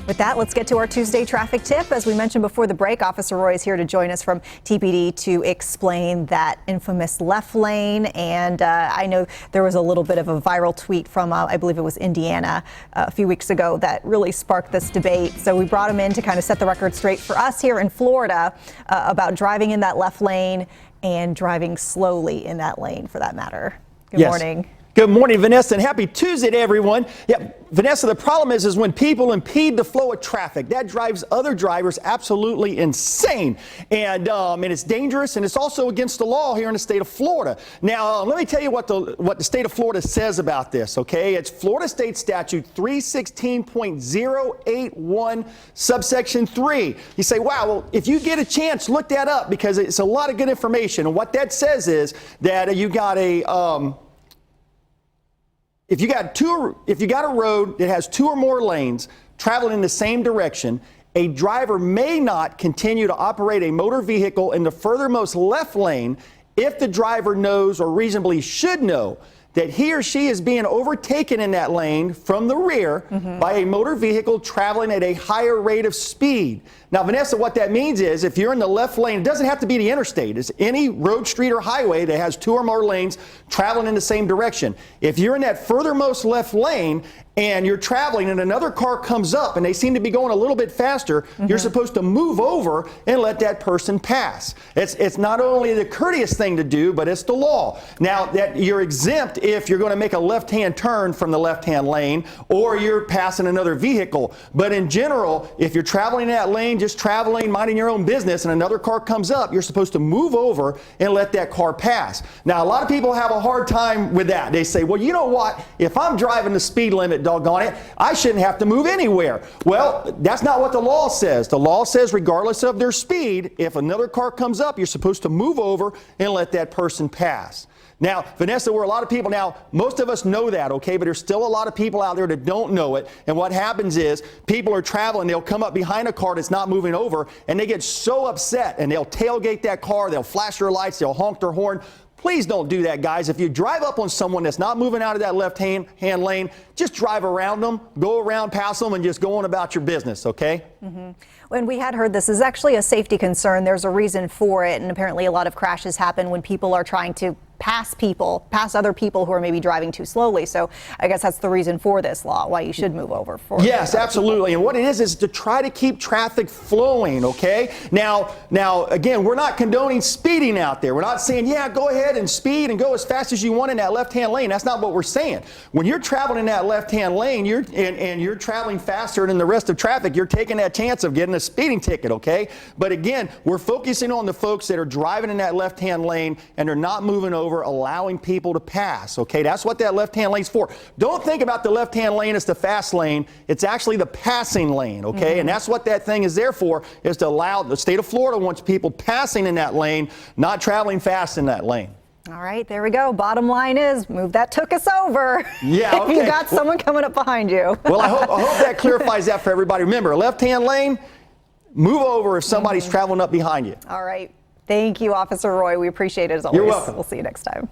With that, let's get to our Tuesday traffic tip. As we mentioned before the break, Officer Roy is here to join us from TPD to explain that infamous left lane. And I know there was a little bit of a viral tweet from, I believe it was Indiana, a few weeks ago that really sparked this debate. So we brought him in to kind of set the record straight for us here in Florida about driving in that left lane and driving slowly in that lane, for that matter. Good morning. Good morning, Vanessa, and happy Tuesday to everyone. Yeah, Vanessa, the problem is when people impede the flow of traffic, that drives other drivers absolutely insane. And it's dangerous, and it's also against the law here in the state of Florida. Now, let me tell you what the state of Florida says about this, okay? It's Florida State Statute 316.081, subsection 3. You say, wow, well, if you get a chance, look that up because it's a lot of good information. And what that says is that you got a... If you got a road that has two or more lanes traveling in the same direction, a driver may not continue to operate a motor vehicle in the furthermost left lane if the driver knows or reasonably should know that he or she is being overtaken in that lane from the rear by a motor vehicle traveling at a higher rate of speed. Now, Vanessa, what that means is if you're in the left lane, it doesn't have to be the interstate. It's any road, street, or highway that has two or more lanes traveling in the same direction. If you're in that furthermost left lane and you're traveling and another car comes up and they seem to be going a little bit faster, you're supposed to move over and let that person pass. It's not only the courteous thing to do, but it's the law. Now, that you're exempt if you're going to make a left-hand turn from the left-hand lane or you're passing another vehicle. But in general, if you're traveling in that lane, just traveling, minding your own business, and another car comes up, you're supposed to move over and let that car pass. Now, a lot of people have a hard time with that. They say, well, you know what? If I'm driving the speed limit, doggone it, I shouldn't have to move anywhere. Well, that's not what the law says. The law says regardless of their speed, if another car comes up, you're supposed to move over and let that person pass. Now, Vanessa, where a lot of people, now, most of us know that, okay, but there's still a lot of people out there that don't know it. And what happens is people are traveling, they'll come up behind a car that's not moving over, and they get so upset, and they'll tailgate that car, they'll flash their lights, they'll honk their horn. Please don't do that, guys. If you drive up on someone that's not moving out of that left-hand lane, just drive around them, go around past them, and just go on about your business, okay? When we had heard this is actually a safety concern. There's a reason for it, and apparently a lot of crashes happen when people are trying to pass other people who are maybe driving too slowly. So I guess that's the reason for this law, why you should move over. Yes, absolutely. And what it is to try to keep traffic flowing, okay? Now, again, we're not condoning speeding out there. We're not saying, yeah, go ahead and speed and go as fast as you want in that left-hand lane. That's not what we're saying. When you're traveling in that left-hand lane, you're traveling faster than the rest of traffic, you're taking that chance of getting a speeding ticket, okay? But again, we're focusing on the folks that are driving in that left-hand lane and they're not moving over, allowing people to pass, okay? That's what that left-hand lane's for. Don't think about the left-hand lane as the fast lane. It's actually the passing lane, okay? And that's what that thing is there for, is to allow, the state of Florida wants people passing in that lane, not traveling fast in that lane. All right, there we go. Bottom line is, move that took us over. Yeah, okay. If you got someone coming up behind you. Well, I hope that clarifies that for everybody. Remember, left-hand lane, move over if somebody's traveling up behind you. All right. Thank you, Officer Roy. We appreciate it as always. You're welcome. We'll see you next time.